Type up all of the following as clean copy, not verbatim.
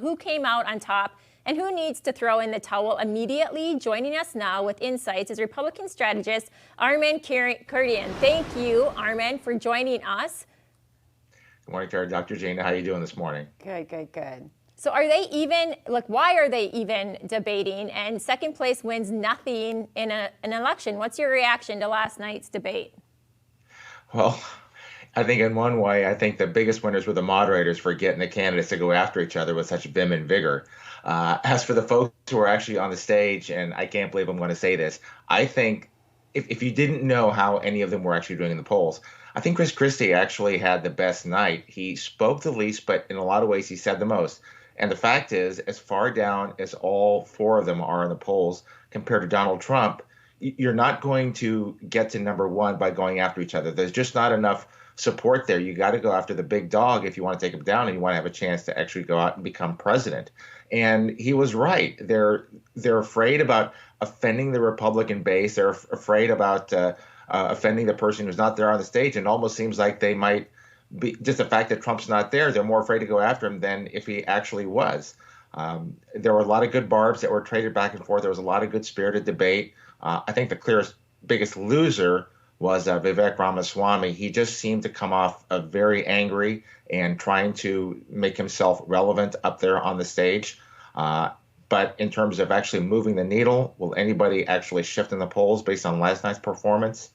Who came out on top and who needs to throw in the towel immediately? Joining us now with insights is Republican strategist Armen Kurian. Thank you, Armen, for joining us. Good morning, Tara. Dr. Jana, how are you doing this morning? Good. So are they even, why are they even debating? And second place wins nothing in an election. What's your reaction to last night's debate? Well, I think in one way, I think the biggest winners were the moderators for getting the candidates to go after each other with such vim and vigor. As for the folks who are actually on the stage, and I can't believe I'm going to say this, I think if you didn't know how any of them were actually doing in the polls, I think Chris Christie actually had the best night. He spoke the least, but in a lot of ways, he said the most. And the fact is, as far down as all four of them are in the polls compared to Donald Trump, you're not going to get to number one by going after each other. There's just not enough support there. You got to go after the big dog if you want to take him down and you want to have a chance to actually go out and become president. And he was right. They're afraid about offending the Republican base. They're afraid about offending the person who's not there on the stage. And it almost seems like they might be just the fact that Trump's not there. They're more afraid to go after him than if he actually was. There were a lot of good barbs that were traded back and forth. There was a lot of good spirited debate. I think the biggest loser was Vivek Ramaswamy. He just seemed to come off very angry and trying to make himself relevant up there on the stage. But in terms of actually moving the needle, will anybody actually shift in the polls based on last night's performance?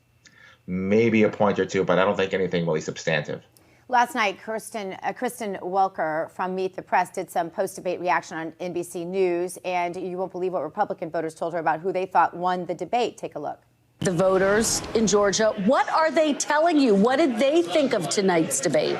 Maybe a point or two, but I don't think anything really substantive. Last night, Kristen Welker from Meet the Press did some post-debate reaction on NBC News, and you won't believe what Republican voters told her about who they thought won the debate. Take a look. The voters in Georgia, what are they telling you? What did they think of tonight's debate?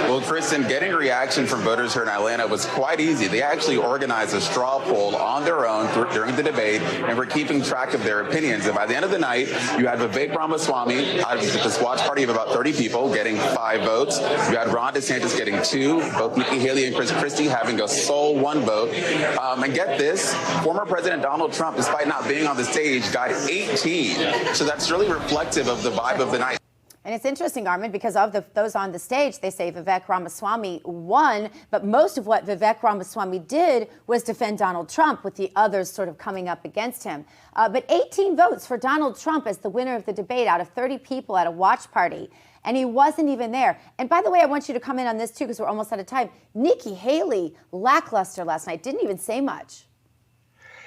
Well, Kristen, getting a reaction from voters here in Atlanta was quite easy. They actually organized a straw poll on their own during the debate and were keeping track of their opinions. And by the end of the night, you had Vivek Ramaswamy out of this watch party of about 30 people getting 5 votes. You had Ron DeSantis getting 2, both Nikki Haley and Chris Christie having a sole 1 vote. And get this, former President Donald Trump, despite not being on the stage, got 18. So that's really reflective of the vibe of the night. And it's interesting, Armen, because of those on the stage, they say Vivek Ramaswamy won, but most of what Vivek Ramaswamy did was defend Donald Trump, with the others sort of coming up against him. But 18 votes for Donald Trump as the winner of the debate out of 30 people at a watch party, and he wasn't even there. And by the way, I want you to come in on this, too, because we're almost out of time. Nikki Haley, lackluster last night, didn't even say much.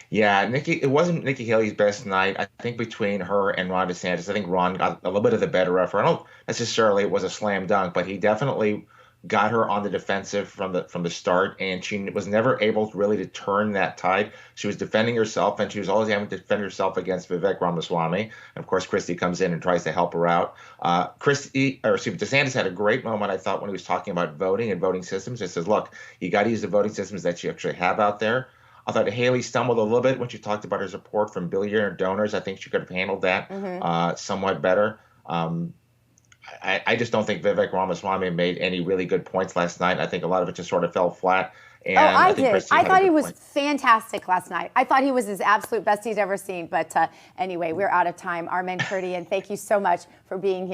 Yeah, it wasn't Nikki Haley's best night. I think between her and Ron DeSantis, I think Ron got a little bit of the better effort. I don't necessarily it was a slam dunk, but he definitely got her on the defensive from the start, and she was never able really to turn that tide. She was defending herself, and she was always having to defend herself against Vivek Ramaswamy. And of course, Christie comes in and tries to help her out. DeSantis had a great moment, I thought, when he was talking about voting and voting systems. He says, look, you got to use the voting systems that you actually have out there. I thought Haley stumbled a little bit when she talked about her support from billionaire donors. I think she could have handled that somewhat better. I just don't think Vivek Ramaswamy made any really good points last night. I think a lot of it just sort of fell flat. And I did. I thought he was fantastic last night. I thought he was his absolute best he's ever seen. But anyway, we're out of time. Armen Kurian, thank you so much for being here.